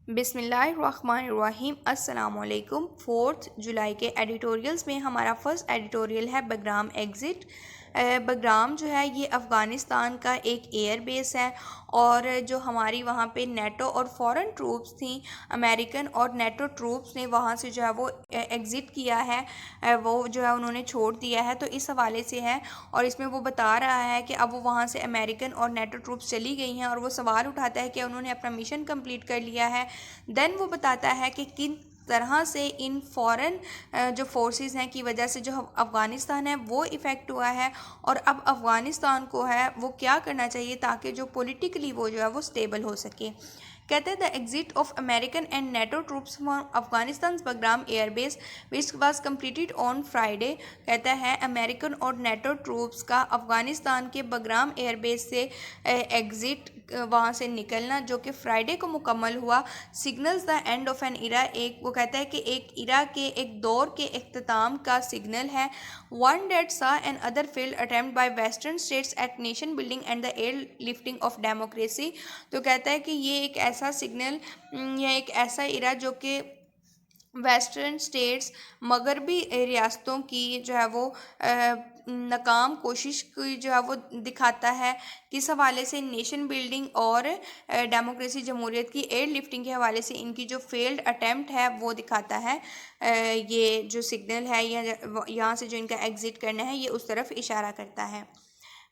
बिस्मिल्लाहिर्रहमानिर्रहीम अस्सलामुअलैकुम। 4 जुलाई के एडिटोरियल्स में हमारा फर्स्ट एडिटोरियल है बगराम एग्ज़िट। बगराम जो है ये अफ़गानिस्तान का एक एयर बेस है और जो हमारी वहाँ पे नेटो और फॉरेन ट्रूप्स थी, अमेरिकन और नेटो ट्रूप्स ने वहाँ से जो है वो एग्ज़िट किया है, वो जो है उन्होंने छोड़ दिया है। तो इस हवाले से है और इसमें वो बता रहा है कि अब वो वहाँ से अमेरिकन और नेटो ट्रूप्स चली गई हैं और वो सवाल उठाता है कि उन्होंने अपना मिशन कंप्लीट कर लिया है। देन वो बताता है कि किन तरह से इन फॉरेन जो फोर्सेस हैं की वजह से जो अफ़गानिस्तान है वो इफ़ेक्ट हुआ है और अब अफ़गानिस्तान को है वो क्या करना चाहिए ताकि जो पॉलिटिकली वो जो है वो स्टेबल हो सके। कहते हैं the exit of American and NATO troops from Afghanistan Bagram airbase which was completed on Friday. कहता है अमेरिकन और नेटो ट्रूप्स का अफगानिस्तान के बगराम एयरबेस से एग्ज़िट वहाँ से निकलना जो कि फ्राइडे को मुकम्मल हुआ signals the end of N इरा। एक वो कहता है कि एक इरा के एक दौर के अख्ताम का सिग्नल है। One that saw an other failed attempt by western states at nation building and the air lifting of democracy. तो कहता है कि ये एक ऐसा सिग्नल या एक ऐसा इरा जो कि वेस्टर्न स्टेट्स मगरबी रियासतों की जो है वो नाकाम कोशिश की जो है वो दिखाता है। किस हवाले से नेशन बिल्डिंग और डेमोक्रेसी जमहूरियत की एयर लिफ्टिंग के हवाले से इनकी जो फेल्ड अटेम्प्ट है वो दिखाता है। ये जो सिग्नल है या यहाँ से जो इनका एग्ज़िट करना है ये उस तरफ इशारा करता है।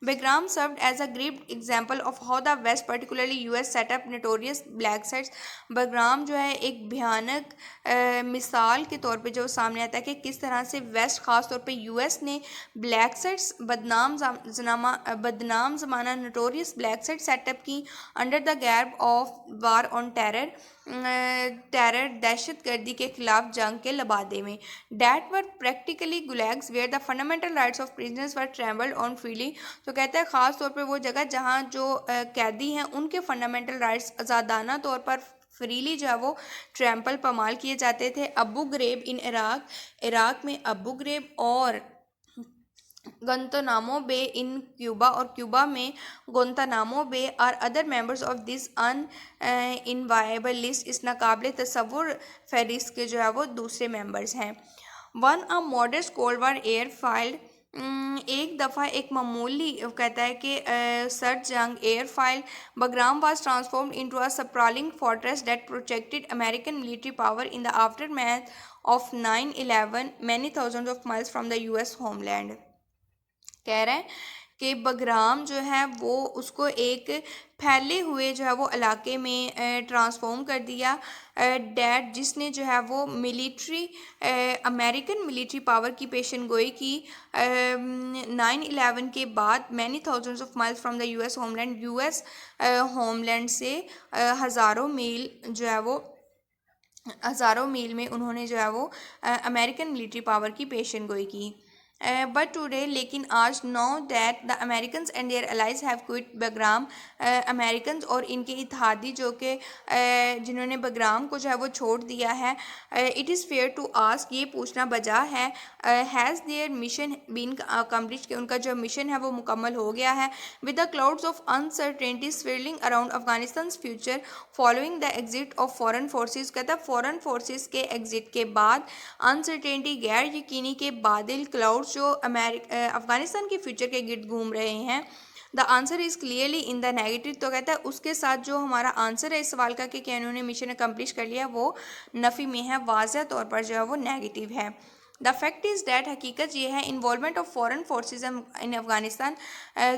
Bagram served as a great example of how the West, particularly US, set up notorious black sites। Bagram जो है एक भयानक मिसाल के तौर पे जो सामने आता है कि किस तरह से वेस्ट ख़ास तौर पे यूएस ने ब्लैक साइट्स बदनाम ज़माना नोटोरियस ब्लैक साइट सेटअप की under the garb of war on terror दहशत गर्दी के खिलाफ जंग के लबादे में। That were practically gulags where the fundamental rights of prisoners were trampled on freely. तो कहता है ख़ास तौर पर वो जगह जहाँ जो कैदी हैं उनके फंडामेंटल राइट्स आज़ादाना तौर पर फ्रीली जो है वो ट्रैम्पल पमाल किए जाते थे। अबू ग्रेब इन इराक में अबू ग्रेब और गुंतानामो बे इन क्यूबा और क्यूबा में Guantanamo Bay are other members of this unenviable list. इस नाकाबिल तसव्वुर फहरिस्त के जो है वो दूसरे मेंबर्स हैं। वन अ मॉडर्स कोल्ड वार एयर फाइल्ड। एक दफ़ा एक मामूली कहता है कि सर्द जंग air file Bagram was transformed into a sprawling fortress that protected American military power in the aftermath of 9/11 many thousands of miles from the US homeland. कह रहे हैं कि बगराम जो है वो उसको एक फैले हुए जो है वो इलाके में ट्रांसफॉर्म कर दिया। डैट जिसने जो है वो मिलिट्री अमेरिकन मिलिट्री पावर की पेशन गोई की 9/11 के बाद many thousands of miles from the US homeland. US homeland से हज़ारों मील जो है वो हज़ारों मील में उन्होंने जो है वो अमेरिकन मिलिट्री पावर की पेशन गोई की। बट टुडे लेकिन आज know that the American and their allies have quit Bagram. American और इनके इत्तेहादी जो कि जिन्होंने बगराम को जो है वो छोड़ दिया है। It is fair to ask ये पूछना बजा है has their mission been accomplish कि उनका जो मिशन है वो मुकम्मल हो गया है। With the clouds of uncertainty swirling around Afghanistan future following the exit of foreign forces. कहता है फॉरेन फोर्सेज के एग्जिट के बाद अनसर्टेनिटी गैर यकीनी के बादल क्लाउड्स जो अफगानिस्तान के फ्यूचर के गिर्द घूम रहे हैं। The answer is clearly in the negative. तो कहता है उसके साथ जो हमारा आंसर है इस सवाल का कि क्या इन्होंने मिशन अकम्प्लिश कर लिया वो नफ़ी में है, वाज़ह तौर पर जो है वो नेगेटिव है। द फैक्ट इज़ डैट हकीकत ये है involvement of foreign forces in Afghanistan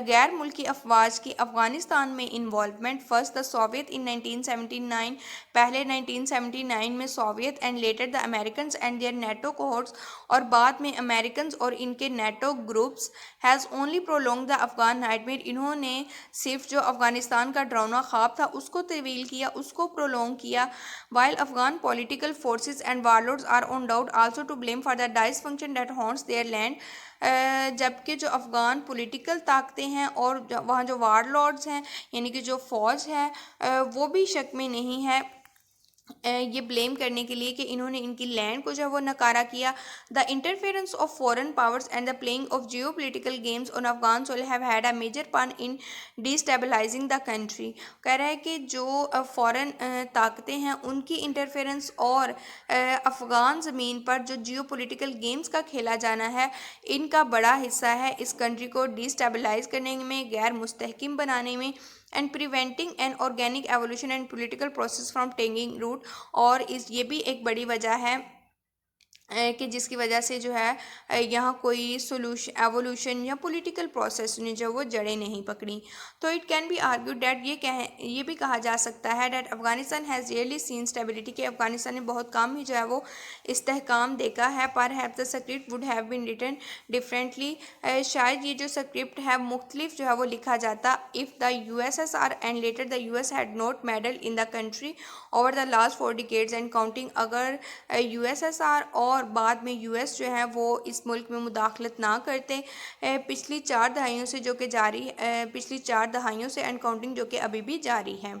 गैर मुल्की अफवाज की अफगानिस्तान में involvement. First the Soviet in 1979 पहले 1979 में Soviet and later the American and their NATO cohorts और बाद में अमेरिकन और इनके NATO groups has only prolong the Afghan nightmare. इन्होंने सिर्फ जो अफगानिस्तान का डरावना ख्वाब था उसको तवील किया, उसको प्रोलोंग किया। While Afghan political forces and warlords are on doubt also to blame for the dysfunction that haunts their land. जबकि जो अफ़गान पॉलिटिकल ताकतें हैं और वहाँ जो वार लॉर्ड्स हैं यानी कि जो फ़ौज है वो भी शक में नहीं है ये ब्लेम करने के लिए कि इन्होंने इनकी लैंड को जो है वो नकारा किया। The interference of foreign powers and the playing of geopolitical games on Afghan soil have had a major part in destabilising the country. कह रहा है कि जो फॉरेन ताकतें हैं उनकी इंटरफेरेंस और अफ़गान ज़मीन पर जो जियो पोलिटिकल गेम्स का खेला जाना है, इनका बड़ा हिस्सा है इस कंट्री को डिस्टेबलाइज करने में, गैर मुस्तहकिम बनाने में, and preventing an organic evolution and political process from taking root. और ये भी एक बड़ी वजह है कि जिसकी वजह से जो है यहाँ कोई सोल्यूशन एवोल्यूशन या पॉलिटिकल प्रोसेस ने जो वो जड़ें नहीं पकड़ी। तो it can be argue that ये भी कहा जा सकता है that Afghanistan has really seen stability, कि अफगानिस्तान ने बहुत कम ही जो है वो इस्तेहकाम देखा है। पर have the script would have been written differently, शायद ये जो स्क्रिप्ट है मुख्तलिफ जो है वो लिखा जाता if the USSR and later the US had not medal in the country over the last 4 decades and counting. अगर USSR और बाद में US जो है वो इस मुल्क में मुदाखलत ना करते पिछली 4 दहाइयों से, जो कि जारी पिछली 4 दहाइयों से एंड काउंटिंग, जो कि अभी भी जारी है।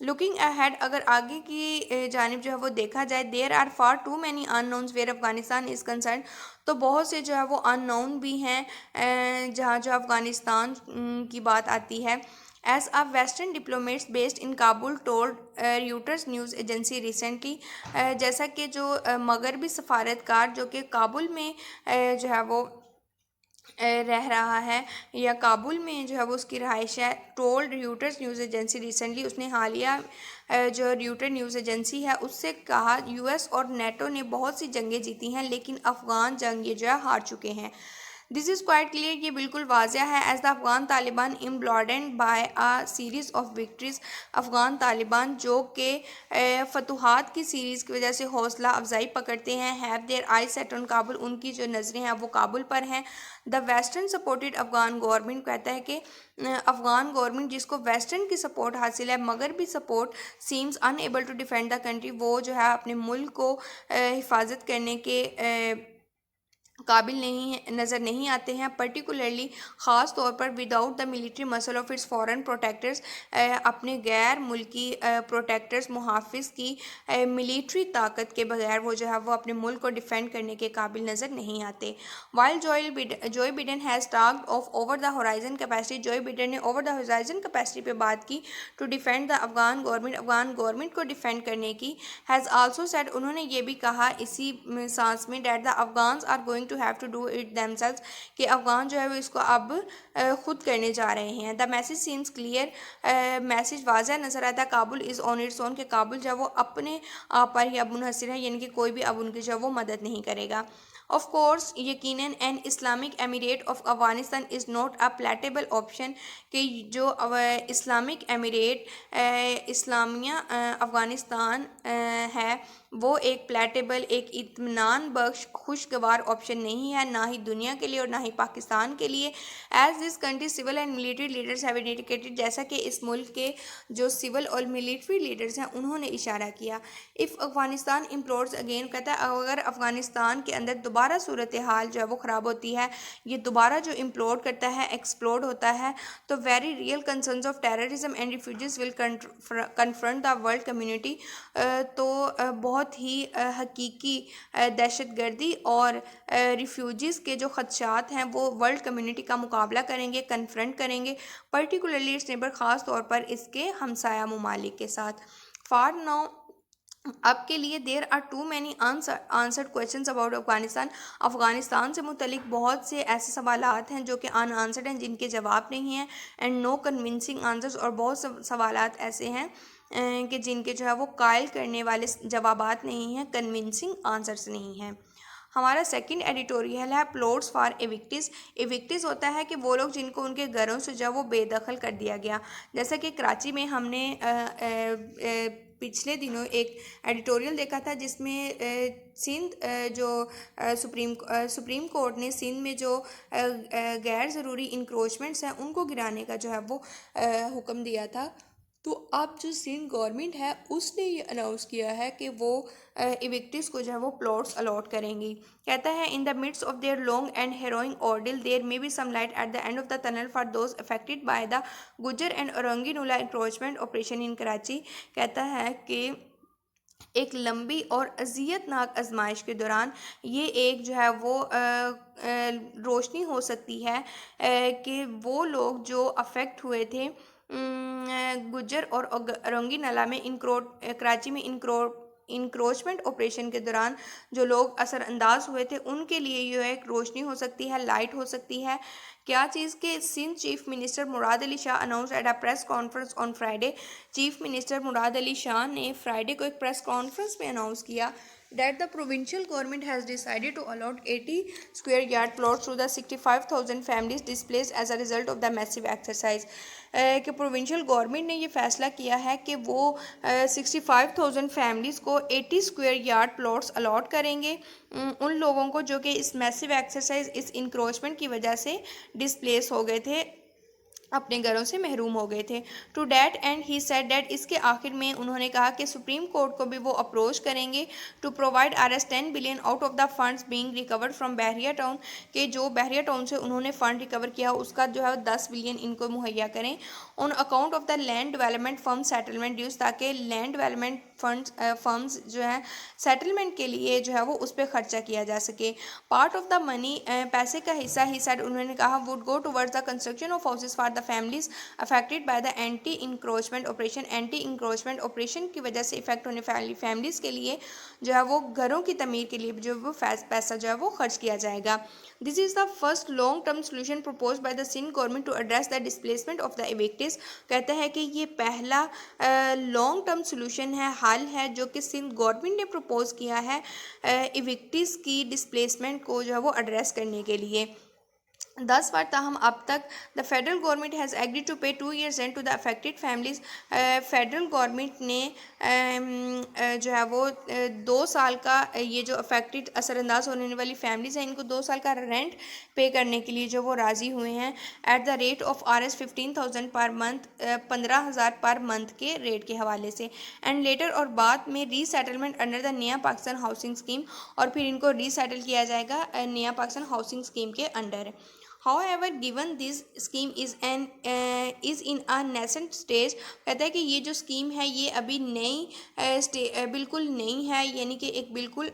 लुकिंग अहेड, अगर आगे की जानिब जो है वो देखा जाए, there are far too many unknowns where Afghanistan is concerned, तो बहुत से जो है वो अननोन भी हैं जहाँ जो अफगानिस्तान की बात आती है। As a western diplomats based in Kabul told Reuters news agency recently, जैसा कि जो मगरबी सफारतकार जो कि काबुल में जो है वो रह रहा है या काबुल में जो है वो उसकी रहाइश है, told Reuters news agency recently, उसने हालिया जो र्यूटर न्यूज़ एजेंसी है उससे कहा US और नेटो ने बहुत सी जंगें जीती हैं लेकिन अफ़गान जंग ये जो है हार चुके हैं। दिस इज़ क्वाइट क्लियर, ये बिल्कुल वाज़ह है। As the Afghan Taliban emboldened by a series of victories, Afghan Taliban जो कि फतूहात की सीरीज़ की वजह से हौसला अफजाई पकड़ते हैं, have their eye set on Kabul, उनकी जो नज़रें हैं वो काबुल पर हैं। The western supported Afghan government, कहता है कि अफ़गान गवर्नमेंट जिसको वेस्टर्न की सपोर्ट हासिल है मगर भी support seems unable to defend the country, वो जो है अपने मुल्क को हिफाजत करने के काबिल नहीं है, नज़र नहीं आते हैं। पर्टिकुलरली ख़ास तौर पर without the military muscle of its foreign protectors, अपने गैर मुल्की प्रोटेक्टर्स मुहाफ़िज़ की मिलिट्री ताकत के बगैर वो जो है वो अपने मुल्क को डिफेंड करने के काबिल नज़र नहीं आते। While Joe Biden has talked of over the horizon capacity, Joe Biden ने ओवर द होराइजन कैपेसिटी पे बात की to defend the Afghan government को डिफेंड करने की। हैज़ आल्सो सेड, उन्होंने ये भी कहा इसी सांस में, that the Afghans are going to have to do it themselves, कि अफगान जो है वो इसको अब खुद करने जा रहे हैं। The message seems clear, message वाज़ह नज़र आता है। Kabul is on its own, के काबुल जो है वो अपने आप पर ही अब मुनहसर है, यानी कि कोई भी अब उनकी जो है वो मदद नहीं करेगा। ऑफ कोर्स यकीनन an Islamic emirate of Afghanistan is not a palatable option, कि जो इस्लामिक एमिरेट इस्लामिया अफ़गानिस्तान है वो एक प्लेटेबल, एक इत्मीनान बख्श खुशगवार ऑप्शन नहीं है, ना ही दुनिया के लिए और ना ही पाकिस्तान के लिए। As this country civil and military leaders have indicated, जैसा कि इस मुल्क के जो सिविल और मिलिट्री लीडर्स हैं उन्होंने इशारा किया। इफ़ अफगानिस्तान इम्प्लोड्स अगेन, कहता है अगर अफगानिस्तान के अंदर दोबारा सूरत हाल जो है वो ख़राब होती है, ये दोबारा जो इम्प्लोड करता है, एक्सप्लोड होता है, तो very real concerns of terrorism and refugees will confront the world community, तो बहुत ही हकीकी दहशत गर्दी और रिफ्यूजीज़ के जो खदशात हैं वो वर्ल्ड कम्युनिटी का मुकाबला करेंगे, कन्फ्रंट करेंगे, पर्टिकुलरली इट्स नेबर, ख़ास तौर पर इसके हमसाया ममालिक के साथ। फार नाउ, अब के लिए there are too many answered question about Afghanistan, Afghanistan से मुतलिक बहुत से ऐसे सवालात हैं जो कि अनआंसर्ड हैं, जिनके जवाब नहीं हैं, एंड नो कन्विंसिंग आंसर्स, और बहुत से सवालात ऐसे हैं कि जिनके जो है वो कायल करने वाले जवाबात नहीं हैं, कन्विंसिंग आंसर्स नहीं हैं। हमारा सेकंड एडिटोरियल है प्लॉट्स फॉर एविक्टिस। एविक्टिस होता है कि वो लोग जिनको उनके घरों से जो वो बेदखल कर दिया गया। जैसा कि कराची में हमने पिछले दिनों एक एडिटोरियल देखा था जिसमें सिंध जो सुप्रीम कोर्ट ने सिंध में जो गैर ज़रूरी इंक्रोचमेंट्स हैं उनको गिराने का जो है वो हुक्म दिया था। तो अब जो सिंध गवर्नमेंट है उसने ये अनाउंस किया है कि वो इविक्टिस को जो है वो प्लॉट्स अलॉट करेंगी। कहता है in the midst of their long and हेरोइंग ऑर्डिल there may be some light at the end of the tunnel for those affected by the गुजर and औरंगीनुला encroachment operation in Karachi. कहता है कि एक लंबी और अज़ियतनाक आजमाइश के दौरान ये एक जो है वो रोशनी हो सकती है कि वो लोग जो अफेक्ट हुए थे गुज्जर और रोंगीनला में कराची में इंक्रोचमेंट ऑपरेशन के दौरान जो लोग असरअंदाज हुए थे उनके लिए ये एक रोशनी हो सकती है, लाइट हो सकती है। क्या चीज़ के Sindh chief minister Murad Ali Shah announce at a press conference on Friday. Chief minister Murad Ali Shah ने फ्राइडे को एक प्रेस कॉन्फ्रेंस में अनाउंस किया that the provincial government has decided to allot 80 square yard plots to the 65,000 families displaced as a result of the massive exercise। कि provincial government ने ये फैसला किया है कि वो 65,000 फैमिलीज़ को 80 स्क्वायर यार्ड प्लॉट्स अलॉट करेंगे उन लोगों को जो कि इस मैसिव एक्सरसाइज, इस इंक्रोचमेंट की वजह से डिस्प्लेस हो गए थे, अपने घरों से महरूम हो गए थे। To that and he said that, इसके आखिर में उन्होंने कहा कि सुप्रीम कोर्ट को भी वो अप्रोच करेंगे to provide Rs 10 billion out of the funds being recovered from Bahria Town, के जो बहरिया टाउन से उन्होंने फ़ंड रिकवर किया उसका जो है 10 बिलियन इनको मुहैया करें on account of the land development fund settlement dues, ताकि लैंड डेवलपमेंट फंड्स जो है सेटलमेंट के लिए जो है वो उस पर खर्चा किया जा सके। पार्ट ऑफ द मनी, पैसे का हिस्सा ही सेड उन्होंने कहा would go towards the construction of houses for the families affected by the anti encroachment operation. Anti encroachment operation की वजह से इफेक्ट होने वाली फैमिलीज़ के लिए जो है वो घरों की तमीर के लिए जो वो पैसा जो है वो खर्च किया जाएगा। This is the first long term solution propose by the Sindh government to address the displacement of the evictees. कहता है कि ये पहला लॉन्ग टर्म सोल्यूशन है, हल है जो कि सिंध गवर्नमेंट ने प्रपोज किया है इविक्टिव्स की डिस्प्लेसमेंट को जो है वो एड्रेस करने के लिए। 10 बार ताहम अब तक the federal government has agreed to pay 2 years rent to the affected families. Federal government ने जो है वो 2 साल का ये जो अफेक्टेड असरअंदाज होने वाली फैमिलीज़ हैं इनको 2 साल का रेंट पे करने के लिए जो वो राज़ी हुए हैं at the rate of Rs 15,000 per month, 15,000 per month के रेट के हवाले से। एंड लेटर और बाद में रीसेटलमेंट अंडर द नया पाकिस्तान हाउसिंग स्कीम, और फिर इनको रीसेटल किया जाएगा नया पाकिस्तान हाउसिंग स्कीम के under. However, given this scheme is in a nascent stage, कहता है कि ये जो स्कीम है ये अभी नई बिल्कुल नई है, यानी कि एक बिल्कुल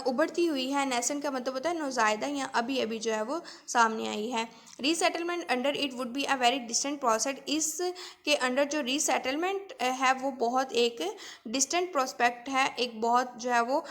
उभरती हुई है। नेसेंट का मतलब होता है नौज़ायदा या अभी अभी जो है वो सामने आई है। Resettlement under it would be a very distant process, इसके अंडर जो रीसेटलमेंट है वो बहुत एक डिस्टेंट प्रोस्पेक्ट है, एक बहुत जो है वो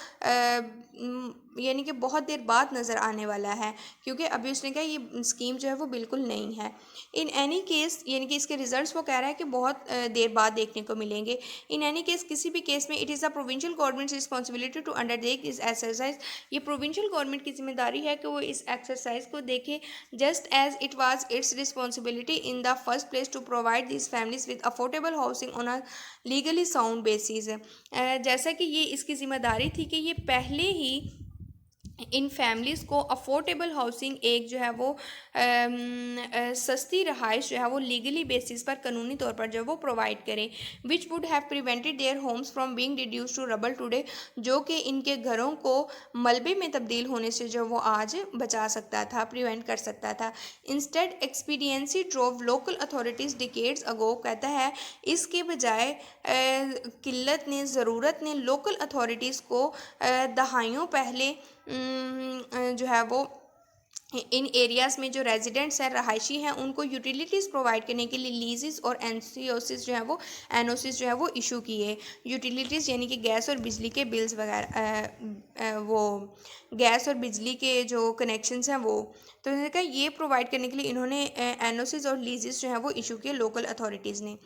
यानी कि बहुत देर बाद नज़र आने वाला है, क्योंकि अभी उसने कहा ये स्कीम जो है वो बिल्कुल नई है। इन एनी केस, यानी कि इसके रिजल्ट्स वो कह रहा है कि बहुत देर बाद देखने को मिलेंगे। इन एनी केस, किसी भी केस में it is the provincial government's responsibility to undertake this exercise, ये प्रोविंशियल गवर्नमेंट की जिम्मेदारी है कि वो इस एक्सरसाइज को देखे, just as it was its responsibility in the first place to provide this families with affordable housing on a legally sound basis. जैसा कि ये इसकी जिम्मेदारी थी कि ये पहले ही इन फैमिलीज़ को अफोर्डेबल हाउसिंग, एक जो है वो सस्ती रहाइश जो है वो लीगली बेसिस पर, कानूनी तौर पर जो है वो प्रोवाइड करें, which would have prevented their homes from being reduce to rubble today, जो कि इनके घरों को मलबे में तब्दील होने से जो वो आज बचा सकता था, प्रिवेंट कर सकता था। Instead expediency drove local authorities decades ago, कहता है इसके बजाय किल्लत ने, ज़रूरत ने लोकल अथॉरिटीज़ को दहाइयों पहले जो है वो इन एरियाज़ में जो रेजिडेंट्स हैं, रहायशी हैं, उनको यूटिलिटीज़ प्रोवाइड करने के लिए लीजेस और एनसीओसिस जो है वो एनओसिस जो है वो इशू किए। यूटिलिटीज़ यानी कि गैस और बिजली के बिल्स वगैरह, वो गैस और बिजली के जो कनेक्शंस हैं वो, तो उन्होंने कहा ये प्रोवाइड करने के लिए इन्होंने एनओसिस और लीजेस जो है वो इशू किए लोकल अथॉरिटीज़ ने।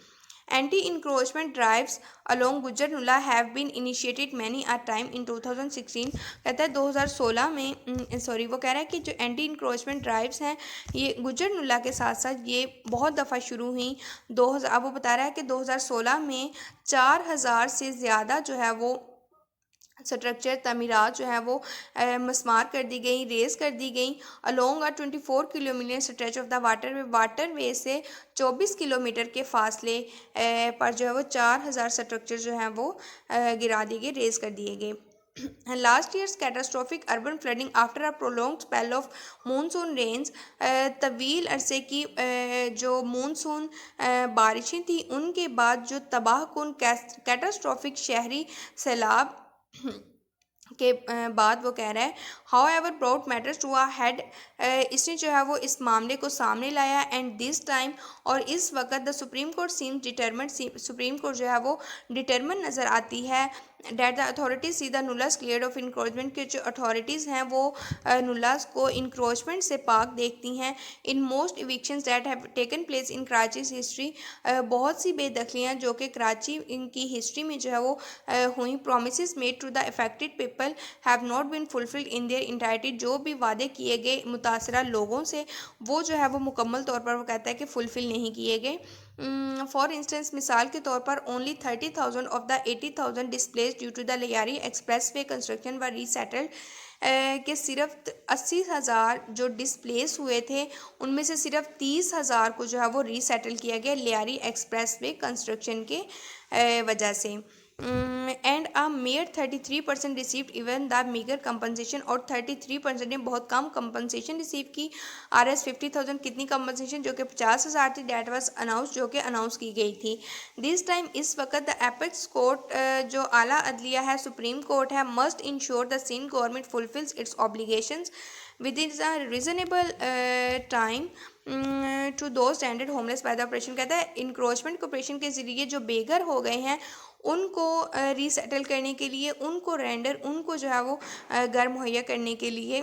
Anti encroachment drives along गुजरनुला have been initiated many uh time in 2016, कहता है 2016 में, सॉरी वो कह रहा है कि जो एंटी इंक्रोचमेंट ड्राइव्स हैं ये गुजरनुला के साथ साथ ये बहुत दफ़ा शुरू हुई। 2000, अब वो बता रहा है कि 2016 में 4000 से ज़्यादा जो है वो स्ट्रक्चर तमीरात जो है वो मस्मार कर दी गई, रेस कर दी गई along a 24 kilometre stretch of the waterway से 24 किलोमीटर के फासले पर जो है वो 4000 स्ट्रक्चर जो हैं वो गिरा दिए गए, रेस कर दिए गए। Last years catastrophic urban flooding after a prolonged spell of monsoon range, तवील अरसे की जो मानसून बारिशें थी उनके बाद जो तबाहकुन कैटास्ट्रोफिक शहरी सैलाब के बाद वो कह रहा है however brought matters to a head, इसने जो है वो इस मामले को सामने लाया एंड दिस टाइम, और इस वक्त the supreme court seems determined, supreme court जो है वो डिटर्मन नज़र आती है that the authorities see the nullahs clear of encroachment, के जो अथॉरिटीज़ हैं वो नुलास को इंक्रोचमेंट से पाक देखती हैं। In most evictions that have taken place in Karachi history, बहुत सी बेदखलियाँ जो कि कराची इनकी हिस्ट्री में जो है वो हुई। Promise made to the affected people have not been fulfilled in their entirety, जो भी वादे किए गए मुतासरा लोगों से वो जो है वो मुकम्मल तौर पर वो कहता है कि फुलफ़िल नहीं किए गए। फॉर इंस्टेंस मिसाल के तौर पर only 30,000 of the 80,000 displace due to the Lyari expressway construction were resettled, के सिर्फ 80,000 जो डिस्प्लेस हुए थे उनमें से सिर्फ 30,000 को जो है वो रीसेटल किया गया लियारी एक्सप्रेस वे कंस्ट्रक्शन के वजह से। And a mayor 33% received even the meagre compensation, और 33% ने बहुत कम कंपनसेशन रिसीव की। RS 50,000 कितनी कंपनसेशन, जो कि 50,000 थी, डेट वाज अनाउंस, जो कि अनाउंस की गई थी। दिस टाइम इस वक्त द एपेक्स कोर्ट जो आला अदलिया है, सुप्रीम कोर्ट है, must ensure the Sindh government fulfils its obligations within a reasonable time to those rendered homeless by the operation. कहता है इंक्रोचमेंट ऑपरेशन के ज़रिए जो बेघर हो गए हैं उनको रीसेटल करने के लिए, उनको रेंडर, उनको जो है वो घर मुहैया करने के लिए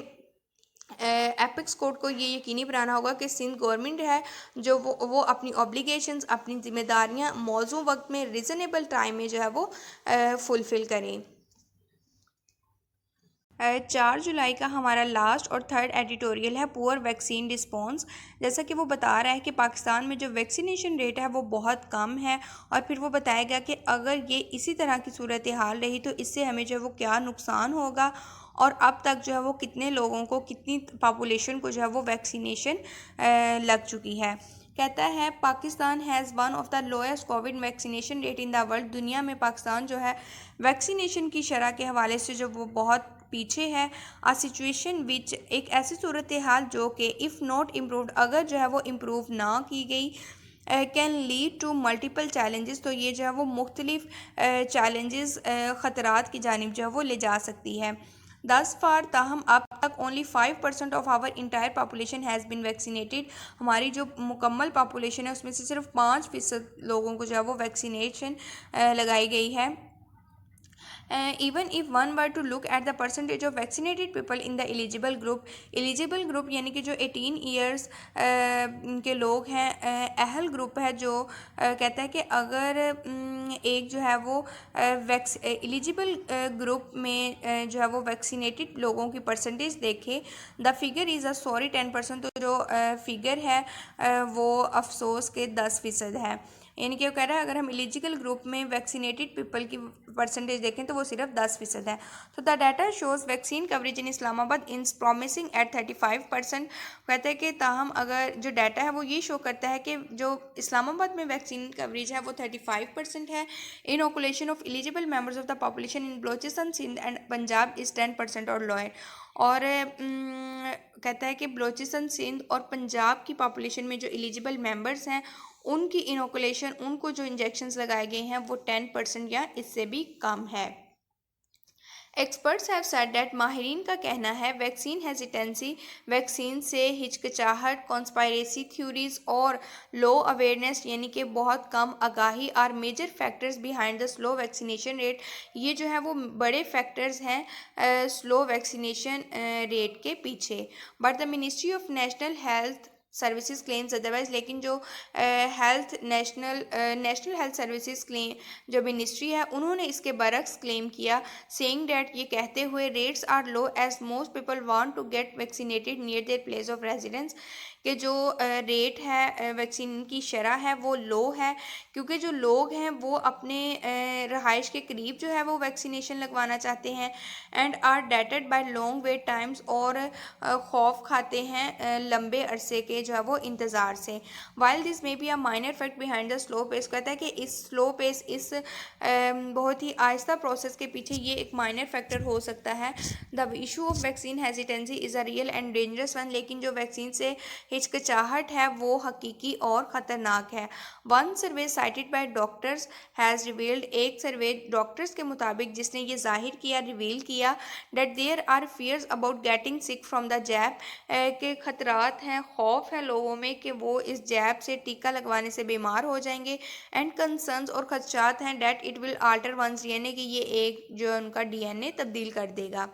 एपिक्स कोर्ट को ये यकीनी बनाना होगा कि सिंध गवर्नमेंट है जो वो अपनी ऑब्लिगेशंस, अपनी जिम्मेदारियां मौजू वक्त में रिजनेबल टाइम में जो है वो फुलफ़िल करें। 4 जुलाई का हमारा लास्ट और थर्ड एडिटोरियल है पुअर वैक्सीन रिस्पॉन्स। जैसा कि वो बता रहा है कि पाकिस्तान में जो वैक्सीनेशन रेट है वो बहुत कम है, और फिर वो बताएगा कि अगर ये इसी तरह की सूरत हाल रही तो इससे हमें जो है वो क्या नुकसान होगा, और अब तक जो है वो कितने लोगों को, कितनी पॉपुलेशन को जो है वो वैक्सीनेशन लग चुकी है। कहता है Pakistan has one of the lowest Covid vaccination rate in the world. दुनिया में पाकिस्तान जो है वैक्सीनेशन की शरह के हवाले से जो वो बहुत पीछे है। आ सिचुएशन विच, एक ऐसी सूरत हाल जो कि इफ़ नॉट इम्प्रूव्ड, अगर जो है वो इम्प्रूव ना की गई, can lead to multiple challenges, तो ये जो है वो मुख्तलिफ चैलेंजेस, ख़तरात की जानिब जो है वो ले जा सकती है। दस फार ताहम अब तक only 5% of our entire population has been vaccinated, हमारी जो मुकम्मल पॉपुलेशन है उसमें से सिर्फ 5% लोगों को जो है वो वैक्सीनेशन लगाई गई है। Even if one were to look at the percentage of vaccinated people in the eligible group यानी कि जो 18 years के लोग हैं, अहल ग्रुप है, जो कहता है कि अगर एक जो है वो एलिजिबल ग्रुप में जो है वो वैक्सीनेटेड लोगों की परसेंटेज देखे, the figure is a sorry 10%, तो जो फिगर है वो अफसोस के 10% है। यानी कि वो कह रहा है अगर हम एलिजिबल ग्रुप में वैक्सीनेटेड पीपल की परसेंटेज देखें तो वो सिर्फ 10% है। तो the data shows vaccine coverage in Islamabad in promising at 35%। कहते हैं कि ताहम अगर जो डाटा है वो ये शो करता है कि जो इस्लामाबाद में वैक्सीन कवरेज है वो 35% है। Inoculation of eligible members of the population in Balochistan, Sindh and Punjab is 10% और लोअर। और कहता है कि बलोचिस्तान, सिंध और पंजाब की पॉपुलेशन में जो एलिजिबल मेंबर्स हैं उनकी इनोकुलेशन, उनको जो इंजेक्शंस लगाए गए हैं वो 10% या इससे भी कम है। एक्सपर्ट्स हैव सेड दैट, माहिरीन का कहना है वैक्सीन हेजिटेंसी, वैक्सीन से हिचकिचाहट, कॉन्स्पायरेसी थ्योरीज और लो अवेयरनेस यानी कि बहुत कम आगाही are major factors behind the slow vaccination rate. ये जो है वो बड़े फैक्टर्स हैं स्लो वैक्सीनेशन रेट के पीछे। But the Ministry of National Health Services claims otherwise, लेकिन जो नेशनल हेल्थ सर्विसेज क्लेम जो मिनिस्ट्री है उन्होंने इसके बरक्स क्लेम किया, सेइंग डैट, ये कहते हुए rates are low as most people want to get vaccinated near their place of residence. कि जो रेट है वैक्सीन की शरह है वो लो है, क्योंकि जो लोग हैं वो अपने रहाइश के करीब जो है वो वैक्सीनेशन लगवाना चाहते हैं एंड आर डेटेड बाय लॉन्ग वेट टाइम्स, और खौफ खाते हैं लंबे अरसे के जो है वो इंतज़ार से। While this may be a minor fact behind the slow pace, कहता है कि इस स्लो पेस, इस बहुत ही आहिस्ता प्रोसेस के पीछे ये एक माइनर फैक्टर हो सकता है। The issue of vaccine hesitancy is a real and dangerous one, लेकिन जो वैक्सीन से हिचकिचाहट है वो हकीकी और ख़तरनाक है। One survey cited by doctors has revealed, एक सर्वे डॉक्टर्स के मुताबिक जिसने ये जाहिर किया, रिवील किया, that there are fears about getting sick from the jab, के ख़तरात हैं, खौफ है लोगों में कि वो इस जैब से टीका लगवाने से बीमार हो जाएंगे, एंड कंसर्न्स और खदशात हैं that it will alter one's DNA, कि ये एक जो है उनका डीएनए तब्दील कर देगा।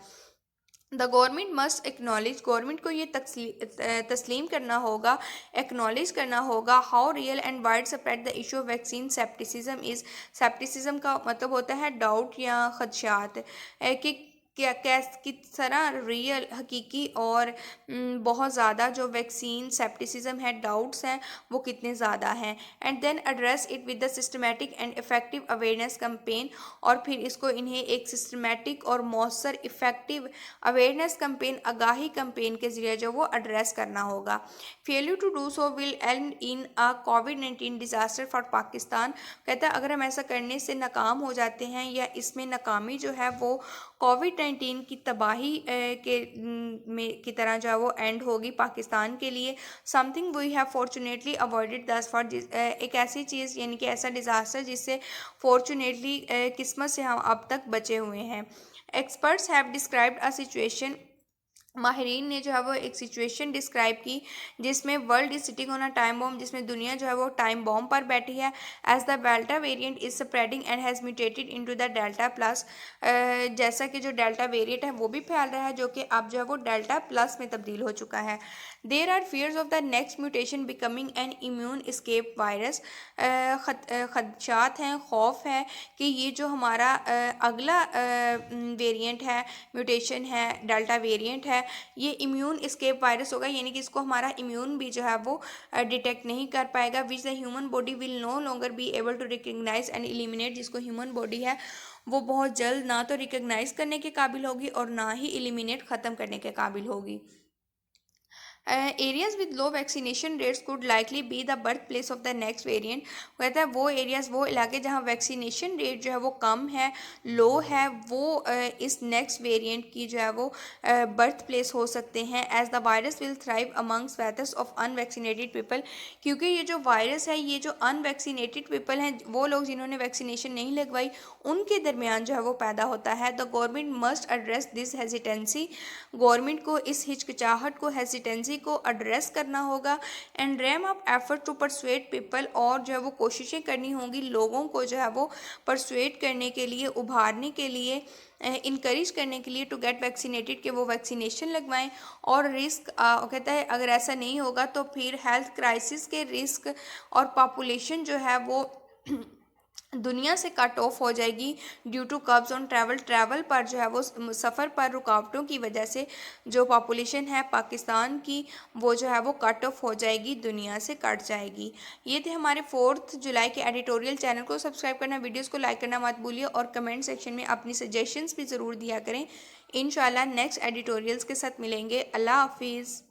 The government must acknowledge, government को ये तस्लीम करना होगा, एक्नॉलेज करना होगा how real and widespread the issue of vaccine scepticism is. Scepticism का मतलब होता है डाउट या खदशात, कि क्या किस तरह रियल, हकीकी और बहुत ज़्यादा जो वैक्सीन सेप्टिसिज्म है, डाउट्स हैं, वो कितने ज़्यादा हैं। And then address it with the systematic and effective awareness campaign, और फिर इसको इन्हें एक सिस्टमेटिक और मौसर इफ़ेक्टिव अवेयरनेस कैंपेन, आगाही कैंपेन के ज़रिए जो वो एड्रेस करना होगा। Failure to do so will end in a कोविड-19 डिज़ास्टर फॉर पाकिस्तान, कहता है अगर हम ऐसा करने से नाकाम हो जाते हैं या इसमें नाकामी जो है वो कोविड-19 की तबाही की तरह जो है वो एंड होगी पाकिस्तान के लिए। Something we have fortunately avoided thus far, एक ऐसी चीज़ यानी कि ऐसा डिज़ास्टर जिससे फॉर्चुनेटली किस्मत से हम अब तक बचे हुए हैं। Experts have described a situation, माहिरीन ने जो है वो एक सिचुएशन डिस्क्राइब की जिसमें world is sitting on a time bomb, जिसमें दुनिया जो है वो टाइम बॉम्ब पर बैठी है। As the Delta variant is spreading and has mutated into the Delta plus, जैसा कि जो डेल्टा वेरिएंट है वो भी फैल रहा है, जो कि अब जो है वो डेल्टा प्लस में तब्दील हो चुका है। There are fears of the next mutation becoming an immune escape virus, खदशात हैं, खौफ है कि ये जो हमारा अगला वेरिएंट है, म्यूटेशन है, डेल्टा वेरिएंट है, ये इम्यून स्केप वायरस होगा, यानी कि इसको हमारा इम्यून भी जो है वो डिटेक्ट नहीं कर पाएगा, which the human body will no longer be able to recognise and eliminate, जिसको ह्यूमन बॉडी है वो बहुत जल्द ना तो रिकग्नाइज करने के काबिल होगी और ना ही एलिमिनेट ख़त्म करने के काबिल होगी। Areas with low vaccination rates could likely be the birth place of the next variant, कहता है वो एरियाज़, वो इलाके जहाँ वैक्सीनेशन रेट जो है वो कम है, लो है, वो इस नेक्स्ट वेरिएंट की जो है वो बर्थ प्लेस हो सकते हैं। As the virus will thrive amongst swathes of unvaccinated people, क्योंकि ये जो वायरस है, ये जो अनवैक्सीनेटेड पीपल हैं, वो लोग जिन्होंने वैक्सीनेशन नहीं लगवाई, उनके दरमियान जो है वो पैदा होता है। The government must address this hesitancy, government को इस हिचकिचाहट को, हेजिटेंसी को एड्रेस करना होगा। And ram up effort to persuade people, और जो है वो कोशिशें करनी होंगी लोगों को जो है वो परसुएट करने के लिए, उभारने के लिए, इनकरेज करने के लिए टू गेट वैक्सीनेटेड, कि वो वैक्सीनेशन लगवाएं। और रिस्क कहता है अगर ऐसा नहीं होगा तो फिर हेल्थ क्राइसिस के रिस्क और पॉपुलेशन जो है वो दुनिया से कट ऑफ हो जाएगी due to curbs on travel पर जो है वो सफ़र पर रुकावटों की वजह से जो पॉपुलेशन है पाकिस्तान की वो जो है वो कट ऑफ हो जाएगी, दुनिया से कट जाएगी। ये थे हमारे 4 जुलाई के एडिटोरियल। चैनल को सब्सक्राइब करना, वीडियोस को लाइक करना मत भूलिए और कमेंट सेक्शन में अपनी सजेशंस भी ज़रूर दिया करें। इंशाल्लाह नेक्स्ट एडिटोरियल्स के साथ मिलेंगे। अल्लाह हाफिज़।